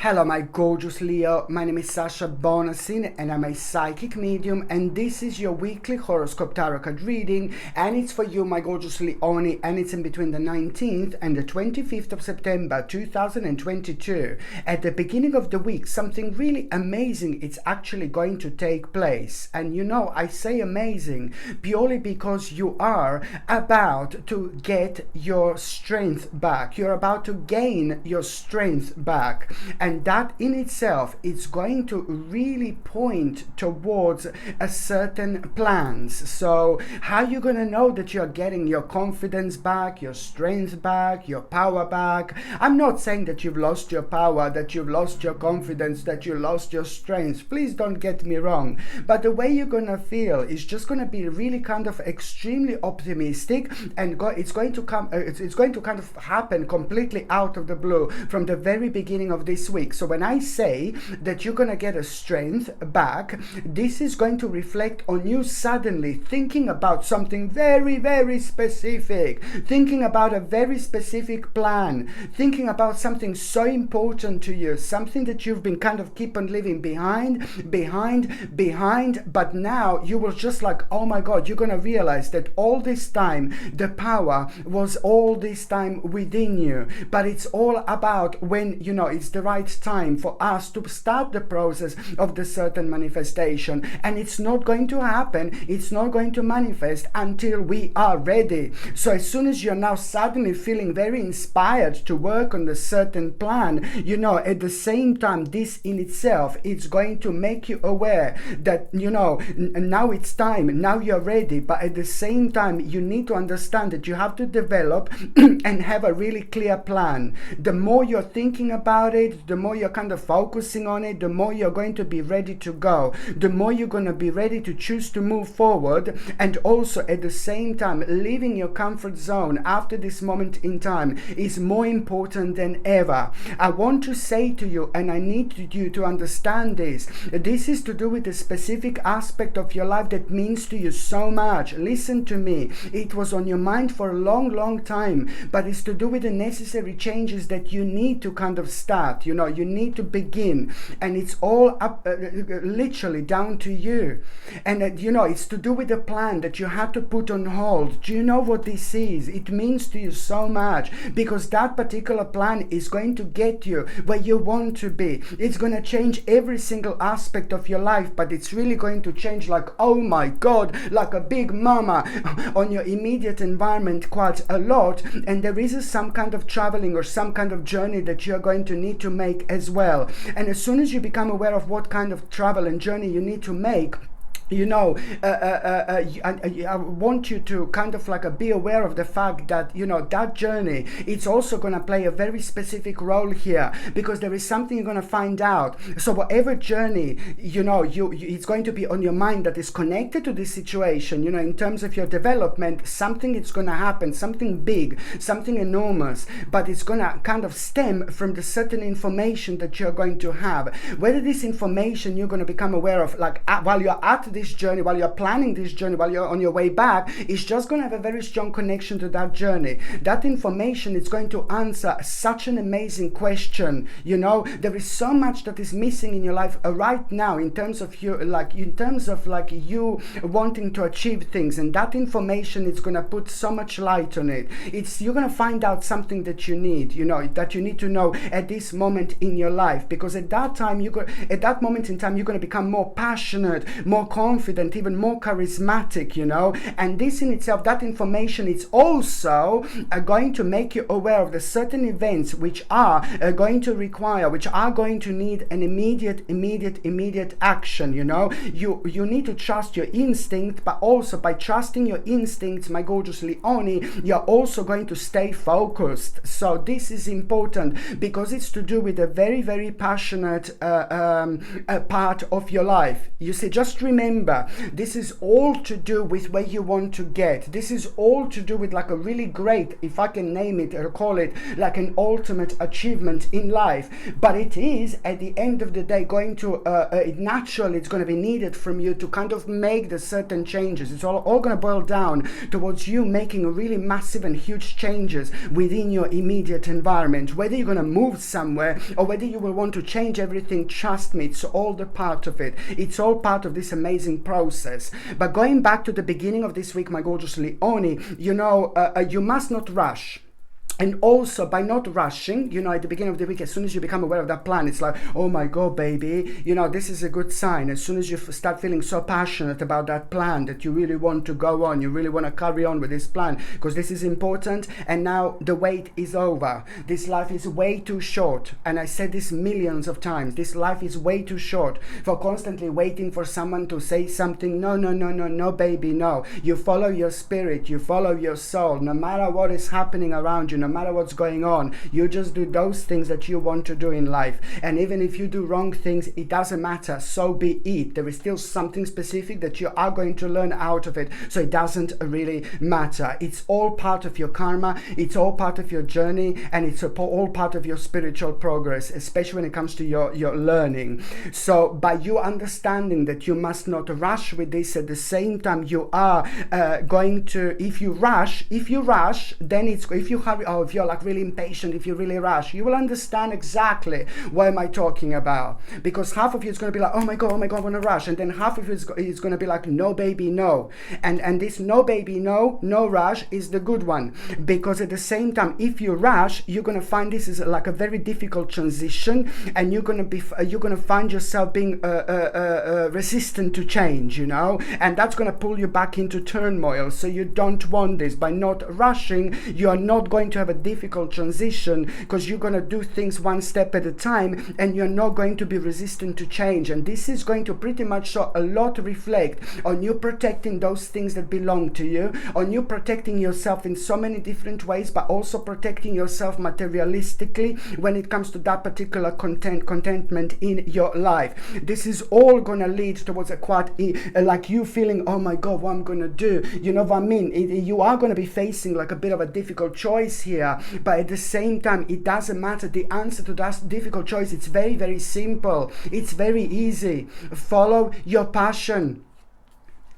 Hello, my gorgeous Leo. My name is Sasha Bonasin and I'm a psychic medium, and this is your weekly horoscope tarot card reading, and it's for you, my gorgeous Leone, and it's in between the 19th and the 25th of September 2022. At the beginning of the week, something really amazing is actually going to take place. And you know, I say amazing purely because you are about to get your strength back. You're about to gain your strength back. And that in itself is going to really point towards a certain plans. So how are you going to know that you're getting your confidence back, your strength back, your power back? I'm not saying that you've lost your power, that you've lost your confidence, that you lost your strength. Please don't get me wrong. But the way you're going to feel is just going to be really kind of extremely optimistic, and it's going to kind of happen completely out of the blue from the very beginning of this week. So when I say that you're going to get a strength back, this is going to reflect on you suddenly thinking about something very, very specific, thinking about a very specific plan, thinking about something so important to you, something that you've been kind of keep on living behind, but now you will just like, oh my God, you're going to realize that all this time the power was all this time within you. But it's all about when, you know, it's the right time for us to start the process of the certain manifestation. And it's not going to happen, it's not going to manifest until we are ready. So as soon as you're now suddenly feeling very inspired to work on the certain plan, you know, at the same time, this in itself, it's going to make you aware that, you know, now it's time, now you're ready. But at the same time, you need to understand that you have to develop and have a really clear plan. The more you're thinking about it, the more you're kind of focusing on it, the more you're going to be ready to go, the more you're going to be ready to choose to move forward. And also at the same time, leaving your comfort zone after this moment in time is more important than ever. I want to say to you, and I need you to understand this is to do with a specific aspect of your life that means to you so much. Listen to me, it was on your mind for a long time, but it's to do with the necessary changes that you need to kind of start. You know, you need to begin, and it's all up literally down to you. And you know, it's to do with the plan that you had to put on hold. Do you know what this is? It means to you so much, because that particular plan is going to get you where you want to be. It's going to change every single aspect of your life, but it's really going to change like, oh my God, like a big mama on your immediate environment quite a lot. And there is some kind of traveling or some kind of journey that you're going to need to make as well. And as soon as you become aware of what kind of travel and journey you need to make, you know, I want you to kind of like be aware of the fact that, you know, that journey, it's also going to play a very specific role here, because there is something you're going to find out. So whatever journey, you know, it's going to be on your mind that is connected to this situation, you know, in terms of your development, something is going to happen, something big, something enormous, but it's going to kind of stem from the certain information that you're going to have. Whether this information you're going to become aware of, like while you're at this journey, while you're planning this journey, while you're on your way back, it's just going to have a very strong connection to that journey. That information is going to answer such an amazing question. You know, there is so much that is missing in your life right now in terms of you, you wanting to achieve things, and that information is going to put so much light on it. You're going to find out something that you need, you know, that you need to know at this moment in your life, because at that time at that moment in time, you're going to become more passionate, more confident, even more charismatic, you know. And this in itself, that information, it's also going to make you aware of the certain events which are going to require, which are going to need an immediate action. You know, you need to trust your instinct, but also by trusting your instincts, my gorgeous Leone, you're also going to stay focused. So this is important because it's to do with a very, very passionate part of your life. You see, just remember remember, this is all to do with where you want to get. This is all to do with like a really great, if I can name it or call it, like an ultimate achievement in life. But it is at the end of the day going to naturally it's going to be needed from you to kind of make the certain changes. It's all going to boil down towards you making really massive and huge changes within your immediate environment. Whether you're going to move somewhere or whether you will want to change everything, trust me, it's all the part of it. It's all part of this amazing process. But going back to the beginning of this week, my gorgeous Leone, you must not rush. And also, by not rushing, at the beginning of the week, as soon as you become aware of that plan, it's like, oh my God, baby, this is a good sign. As soon as you start feeling so passionate about that plan that you really want to go on, you really want to carry on with this plan, because this is important, and now the wait is over. This life is way too short. And I said this millions of times. This life is way too short for constantly waiting for someone to say something. No, baby, no. You follow your spirit, you follow your soul, no matter what is happening around you, no matter what's going on, you just do those things that you want to do in life. And even if you do wrong things, it doesn't matter, so be it. There is still something specific that you are going to learn out of it, so it doesn't really matter. It's all part of your karma, it's all part of your journey, and it's all part of your spiritual progress, especially when it comes to your learning. So by you understanding that you must not rush with this, at the same time you are going to, if you rush, then it's, if you hurry, if you're like really impatient, if you really rush, you will understand exactly what am I talking about. Because half of you is going to be like, oh my God, I want to rush. And then half of you is going to be like, no, baby, no. And this no, baby, no rush is the good one. Because at the same time, if you rush, you're going to find this is like a very difficult transition, and you're going to find yourself being resistant to change, and that's going to pull you back into turmoil. So you don't want this. By not rushing, you are not going to have a difficult transition, because you're going to do things one step at a time, and you're not going to be resistant to change. And this is going to pretty much show a lot reflect on you protecting those things that belong to you, on you protecting yourself in so many different ways, but also protecting yourself materialistically when it comes to that particular contentment in your life. This is all going to lead towards a quite like you feeling, oh my God, what I'm going to do, you know what I mean? You are going to be facing like a bit of a difficult choice here, but at the same time, it doesn't matter. The answer to that difficult choice, it's very, very simple. It's very easy. Follow your passion.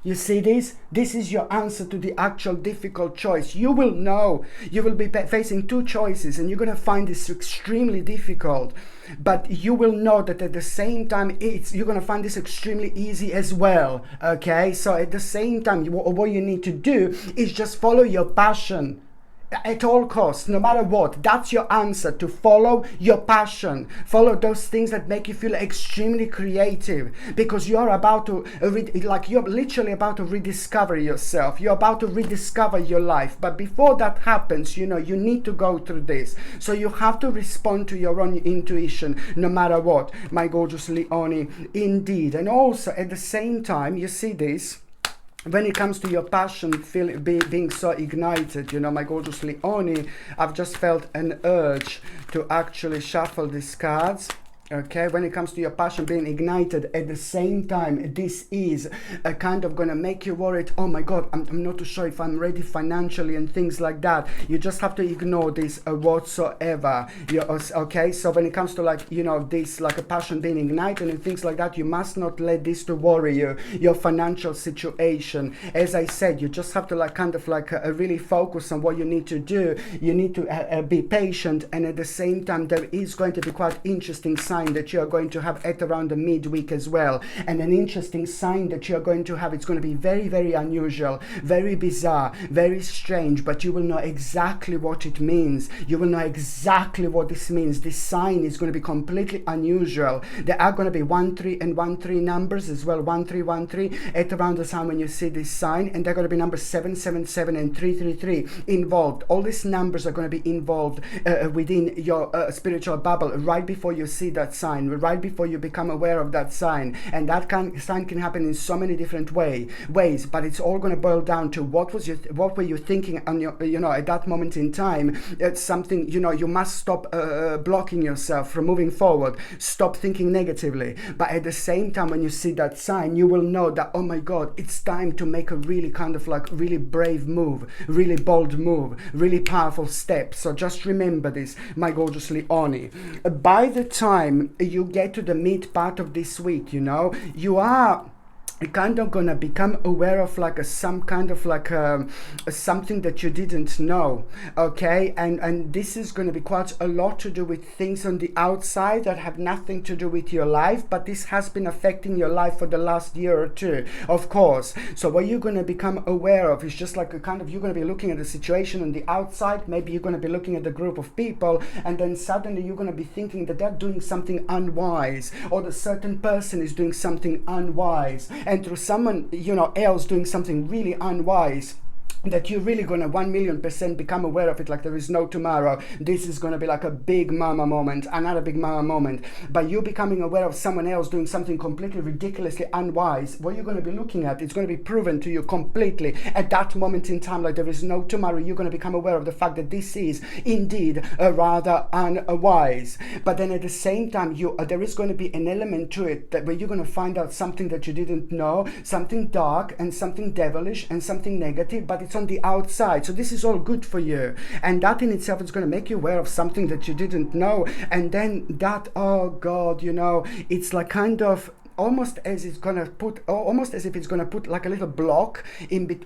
You see this? This is your answer to the actual difficult choice. You will know. You will be facing two choices, and you're going to find this extremely difficult. But you will know that at the same time, you're going to find this extremely easy as well. Okay? So at the same time, what you need to do is just follow your passion. At all costs, no matter what. That's your answer, to follow your passion. Follow those things that make you feel extremely creative, because you're about to you're literally about to rediscover yourself. You're about to rediscover your life. But before that happens, you need to go through this. So you have to respond to your own intuition, no matter what, my gorgeous Leone, indeed. And also at the same time, you see this, when it comes to your passion being so ignited, my gorgeous Leone, I've just felt an urge to actually shuffle these cards. Okay, when it comes to your passion being ignited, at the same time, this is a kind of going to make you worried. Oh my God, I'm not too sure if I'm ready financially and things like that. You just have to ignore this whatsoever. Okay, so when it comes to this like a passion being ignited and things like that, you must not let this to worry you, your financial situation. As I said, you just have to really focus on what you need to do. You need to be patient, and at the same time, there is going to be quite interesting signs that you are going to have at around the midweek as well. And an interesting sign that you are going to have, it's going to be very, very unusual, very bizarre, very strange, but you will know exactly what it means. You will know exactly what this means. This sign is going to be completely unusual. There are going to be 1-3 and 1-3 numbers as well, 1-3-1-3 at around the time when you see this sign, and there are going to be numbers 7-7-7 and 3-3-3 involved. All these numbers are going to be involved within your spiritual bubble right before you see that that sign, right before you become aware of that sign. And that sign can happen in so many different ways, but it's all going to boil down to what were you thinking on your, at that moment in time. It's something, you must stop blocking yourself from moving forward. Stop thinking negatively. But at the same time, when you see that sign, you will know that, oh my God, it's time to make a really kind of like really brave move, really bold move, really powerful step. So just remember this, my gorgeous Leonie. By the time you get to the mid part of this week, you are kind of gonna become aware of like some kind of like something that you didn't know, okay? And this is going to be quite a lot to do with things on the outside that have nothing to do with your life, but this has been affecting your life for the last year or two, of course. So what you're going to become aware of is just like a kind of, you're going to be looking at the situation on the outside. Maybe you're going to be looking at a group of people, and then suddenly you're going to be thinking that they're doing something unwise, or the certain person is doing something unwise, and through someone else doing something really unwise, that you're really going to 1,000,000% become aware of it like there is no tomorrow. This is going to be like a big mama moment, another big mama moment. But you becoming aware of someone else doing something completely ridiculously unwise, what you're going to be looking at, it's going to be proven to you completely at that moment in time like there is no tomorrow. You're going to become aware of the fact that this is indeed rather unwise. But then at the same time, there is going to be an element to it that where you're going to find out something that you didn't know, something dark and something devilish and something negative, but it's on the outside. So this is all good for you, and that in itself is going to make you aware of something that you didn't know. And then that, oh God, it's like kind of almost as if it's going to put like a little block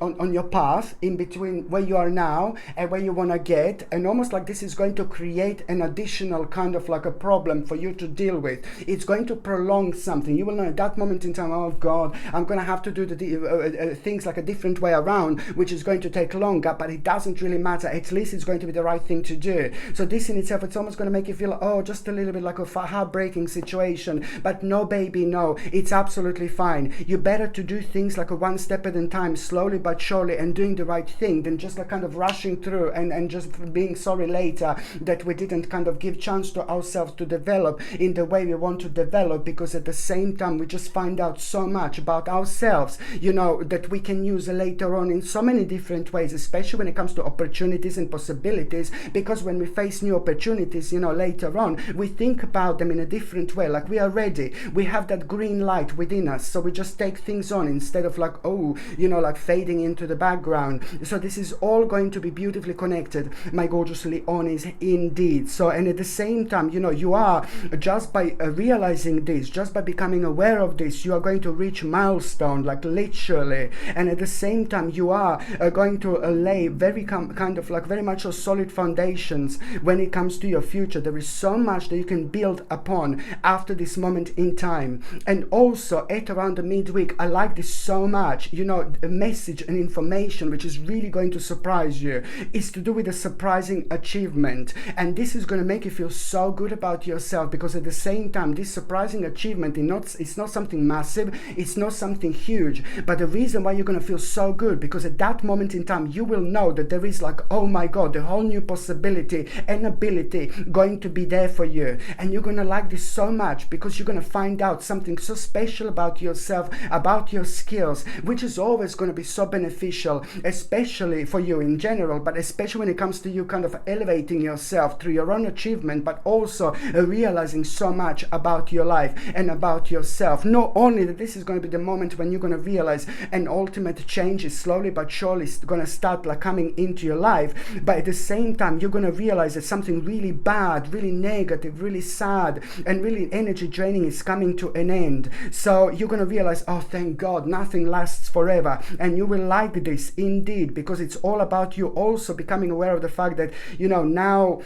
on your path in between where you are now and where you want to get, and almost like this is going to create an additional kind of like a problem for you to deal with. It's going to prolong something. You will know at that moment in time, oh God, I'm going to have to do the things like a different way around, which is going to take longer, but it doesn't really matter. At least it's going to be the right thing to do. So this in itself, it's almost going to make you feel, just a little bit like a heartbreaking situation. But no, baby, no. It's absolutely fine. You better to do things like a one step at a time, slowly but surely, and doing the right thing, than just like kind of rushing through and just being sorry later that we didn't kind of give chance to ourselves to develop in the way we want to develop, because at the same time we just find out so much about ourselves, that we can use later on in so many different ways, especially when it comes to opportunities and possibilities, because when we face new opportunities, later on, we think about them in a different way, like we are ready, we have that green light within us, so we just take things on instead of like like fading into the background. So this is all going to be beautifully connected, my gorgeous Leonis, indeed. So, and at the same time, you are just by realizing this, just by becoming aware of this, you are going to reach milestone, like literally. And at the same time, you are going to lay very kind of like very much solid foundations when it comes to your future. There is so much that you can build upon after this moment in time. And also at around the midweek, I like this so much, a message and information which is really going to surprise you is to do with a surprising achievement. And this is going to make you feel so good about yourself, because at the same time, this surprising achievement it's not something massive, it's not something huge, but the reason why you're going to feel so good, because at that moment in time you will know that there is like, oh my God, the whole new possibility and ability going to be there for you. And you're going to like this so much, because you're going to find out something so special about yourself, about your skills, which is always going to be so beneficial, especially for you in general, but especially when it comes to you kind of elevating yourself through your own achievement, but also realizing so much about your life and about yourself. Not only that this is going to be the moment when you're going to realize an ultimate change is slowly but surely going to start like coming into your life, but at the same time you're going to realize that something really bad, really negative, really sad, and really energy draining is coming to an end. So you're going to realize, oh thank God, nothing lasts forever. And you will like this indeed, because it's all about you also becoming aware of the fact that now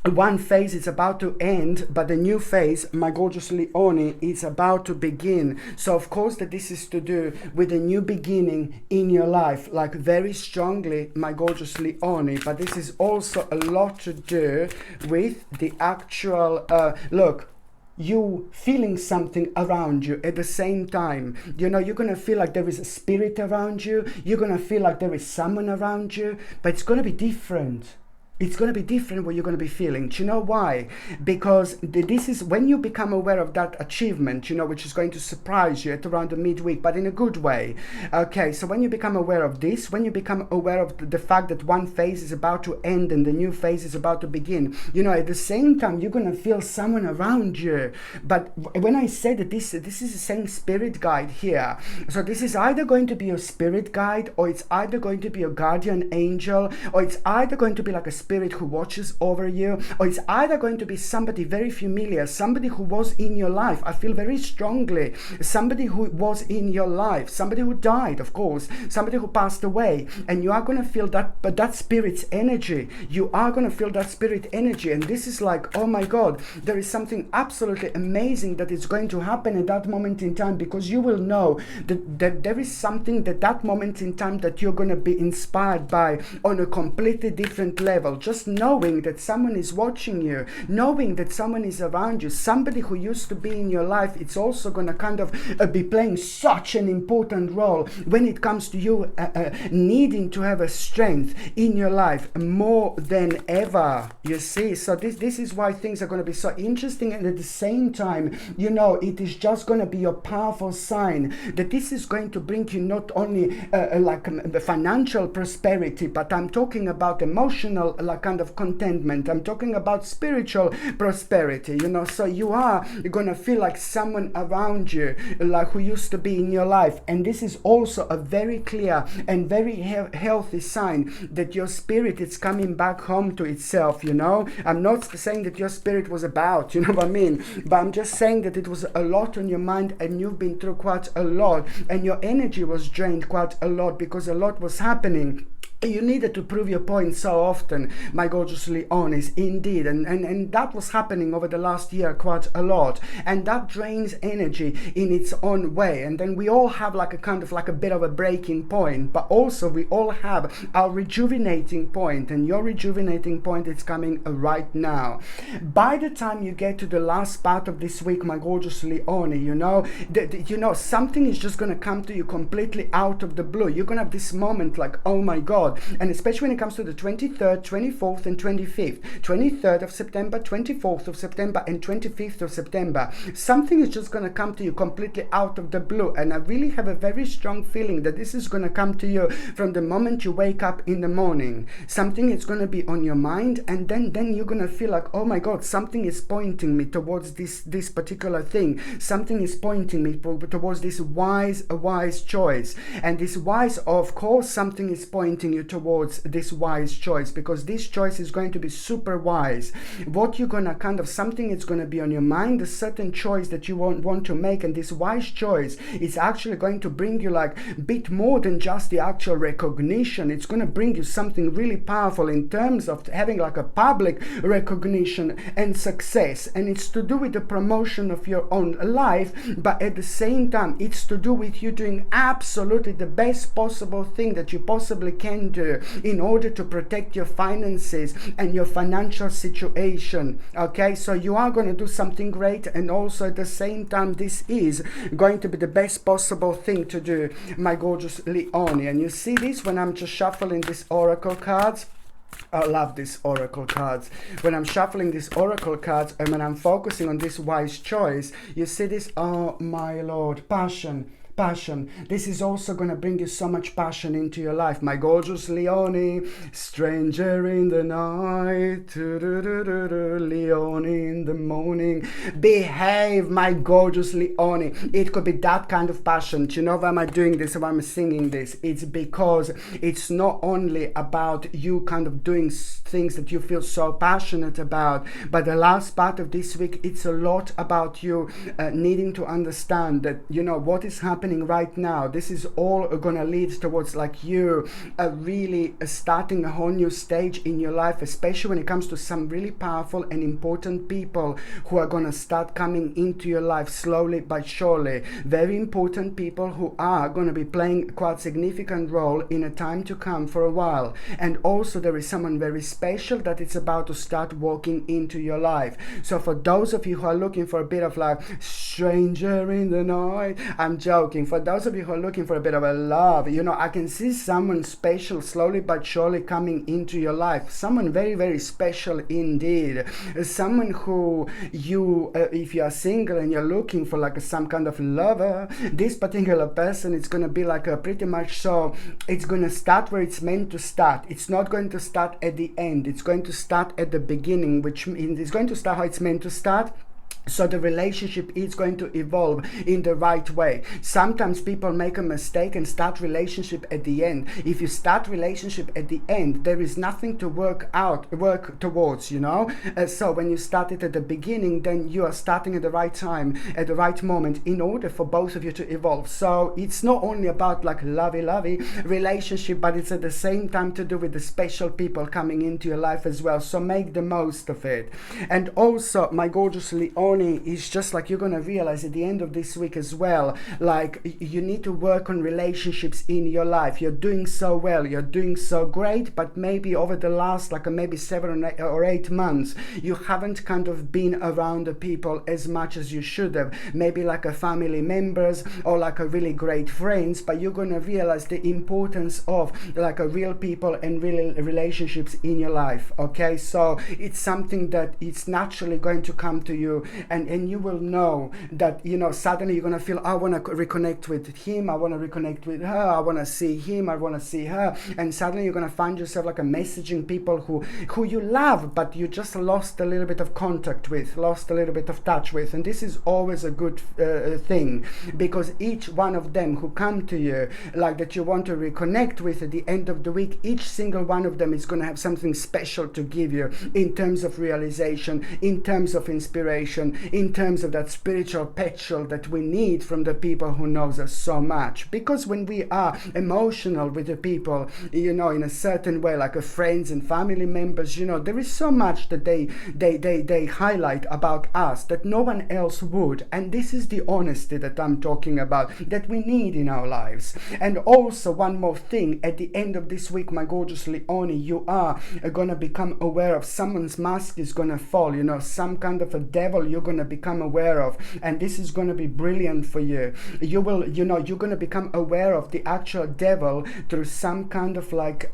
one phase is about to end, but the new phase, my gorgeous Leonie, is about to begin. So of course that this is to do with a new beginning in your life, like very strongly, my gorgeous Leonie. But this is also a lot to do with the actual you feeling something around you at the same time. You're going to feel like there is a spirit around you. You're going to feel like there is someone around you, but it's going to be different. It's going to be different what you're going to be feeling. Do you know why? Because this is when you become aware of that achievement, which is going to surprise you at around the midweek, but in a good way. Okay, so when you become aware of this, when you become aware of the fact that one phase is about to end and the new phase is about to begin, at the same time, you're going to feel someone around you. But when I say that this is the same spirit guide here, so this is either going to be your spirit guide, or it's either going to be your guardian angel, or it's either going to be like a spirit who watches over you, or it's either going to be somebody very familiar, somebody who was in your life. I feel very strongly somebody who was in your life, somebody who died, of course, somebody who passed away, and you are going to feel that, but that spirit's energy. You are going to feel that spirit energy, and this is like, oh my God, there is something absolutely amazing that is going to happen at that moment in time, because you will know that there is something that moment in time that you're going to be inspired by on a completely different level. Just knowing that someone is watching you, knowing that someone is around you, somebody who used to be in your life, it's also going to kind of be playing such an important role when it comes to you needing to have a strength in your life more than ever, you see. So this is why things are going to be so interesting, and at the same time, it is just going to be a powerful sign that this is going to bring you not only financial prosperity, but I'm talking about emotional kind of contentment. I'm talking about spiritual prosperity, so you are going to feel like someone around you like who used to be in your life. And this is also a very clear and very healthy sign that your spirit is coming back home to itself. I'm not saying that your spirit was about, you know what I mean, but I'm just saying that it was a lot on your mind, and you've been through quite a lot, and your energy was drained quite a lot because a lot was happening. You needed to prove your point so often, my gorgeous Leonis, indeed, and that was happening over the last year quite a lot, and that drains energy in its own way. And then we all have like a kind of like a bit of a breaking point, but also we all have our rejuvenating point, and your rejuvenating point is coming right now. By the time you get to the last part of this week, my gorgeous Leoni, something is just going to come to you completely out of the blue. You're going to have this moment like, oh my God. And especially when it comes to the 23rd, 24th and 25th, 23rd of September, 24th of September and 25th of September, something is just going to come to you completely out of the blue. And I really have a very strong feeling that this is going to come to you from the moment you wake up in the morning. Something is going to be on your mind, and then you're going to feel like, oh my God, something is pointing me towards this particular thing. Something is pointing me towards this wise choice. And this wise, of course, something is pointing you towards this wise choice, because this choice is going to be super wise. What you're going to something is going to be on your mind, a certain choice that you want to make, and this wise choice is actually going to bring you like a bit more than just the actual recognition. It's going to bring you something really powerful in terms of having like a public recognition and success, and it's to do with the promotion of your own life, but at the same time it's to do with you doing absolutely the best possible thing that you possibly can do in order to protect your finances and your financial situation. Okay, so you are going to do something great, and also at the same time this is going to be the best possible thing to do, my gorgeous Leonie. And you see this when I'm just shuffling these oracle cards. I love these oracle cards. When I'm shuffling these oracle cards and when I'm focusing on this wise choice, you see this, oh my Lord, passion. This is also going to bring you so much passion into your life, my gorgeous Leonie. Stranger in the night, Leonie in the morning. Behave, my gorgeous Leonie. It could be that kind of passion. Do you know why am I doing this, why I'm singing this? It's because it's not only about you kind of doing things that you feel so passionate about, but the last part of this week, it's a lot about you needing to understand that, what is happening right now, this is all going to lead towards like you really starting a whole new stage in your life, especially when it comes to some really powerful and important people who are going to start coming into your life slowly but surely. Very important people who are going to be playing quite a significant role in a time to come for a while. And also there is someone very special that it's about to start walking into your life. So for those of you who are looking for a bit of like stranger in the night. I'm joking. For those of you who are looking for a bit of a love, you know, I can see someone special slowly but surely coming into your life. Someone very, very special indeed. Someone who you, if you are single and you're looking for like some kind of lover, this particular person, it's going to be like a pretty much so, it's going to start where it's meant to start. It's not going to start at the end. It's going to start at the beginning, which means it's going to start how it's meant to start. So the relationship is going to evolve in the right way. Sometimes people make a mistake and start relationship at the end. If you start relationship at the end, there is nothing to work towards, you know. So when you start it at the beginning, then you are starting at the right time, at the right moment, in order for both of you to evolve. So it's not only about like lovey relationship, but it's at the same time to do with the special people coming into your life as well. So make the most of it. And also, my gorgeous Leon, is just like you're going to realize at the end of this week as well, like you need to work on relationships in your life. You're doing so well, you're doing so great, but maybe over the last like maybe 7 or 8 months, you haven't kind of been around the people as much as you should have. Maybe like a family members or like a really great friends, but you're going to realize the importance of like a real people and real relationships in your life. Okay, so it's something that it's naturally going to come to you. And you will know that, you know, suddenly you're going to feel, I want to reconnect with him, I want to reconnect with her, I want to see him, I want to see her. And suddenly you're going to find yourself like a messaging people who you love, but you just lost a little bit of contact with, lost a little bit of touch with. And this is always a good thing, because each one of them who come to you, like that you want to reconnect with at the end of the week, each single one of them is going to have something special to give you in terms of realization, in terms of inspiration, in terms of that spiritual petrol that we need from the people who knows us so much. Because when we are emotional with the people, you know, in a certain way, like a friends and family members, you know, there is so much that they highlight about us that no one else would. And this is the honesty that I'm talking about, that we need in our lives. And also one more thing, at the end of this week, my gorgeous Leonie, you are going to become aware of someone's mask is going to fall, you know, some kind of a devil you're going to become aware of, and this is going to be brilliant for you. You will, you know, you're going to become aware of the actual devil through some kind of like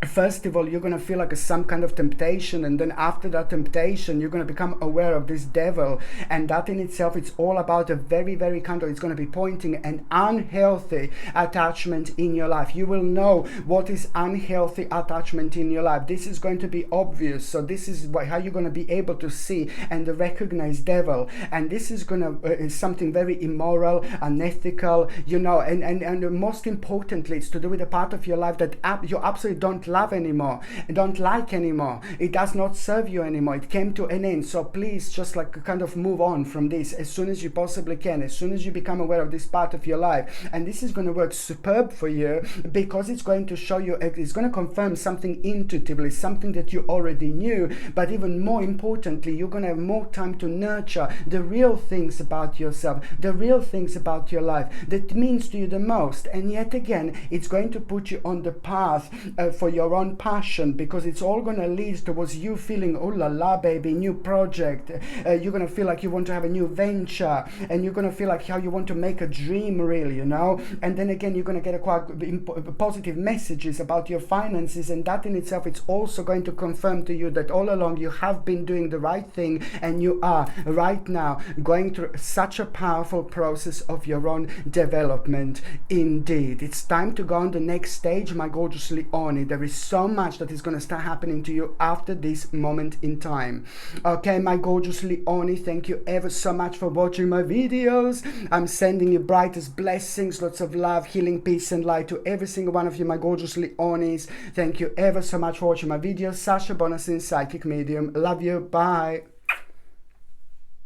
first of all, you're going to feel like some kind of temptation, and then after that temptation, you're going to become aware of this devil, and that in itself, it's all about a very, very kind of, it's going to be pointing an unhealthy attachment in your life. You will know what is unhealthy attachment in your life. This is going to be obvious. So this is how you're going to be able to see and recognize devil, and this is going to something very immoral, unethical, you know, and most importantly, it's to do with a part of your life that you absolutely don't love anymore, don't like anymore. It does not serve you anymore. It came to an end. So please just like kind of move on from this as soon as you possibly can, as soon as you become aware of this part of your life. And this is going to work superb for you, because it's going to show you, it's going to confirm something intuitively, something that you already knew. But even more importantly, you're going to have more time to nurture the real things about yourself, the real things about your life that means to you the most. And yet again, it's going to put you on the path for your own passion, because it's all going to lead towards you feeling, oh la la baby, new project. You're going to feel like you want to have a new venture, and you're going to feel like how you want to make a dream really, you know. And then again, you're going to get a quite positive messages about your finances, and that in itself, it's also going to confirm to you that all along you have been doing the right thing, and you are right now going through such a powerful process of your own development. Indeed, it's time to go on the next stage, my gorgeous Leonie. There is so much that is going to start happening to you after this moment in time. Okay, my gorgeous Leonie, thank you ever so much for watching my videos. I'm sending you brightest blessings, lots of love, healing, peace and light to every single one of you, my gorgeous Leonies. Thank you ever so much for watching my videos. Sasha Bonasin, psychic medium. Love you. Bye.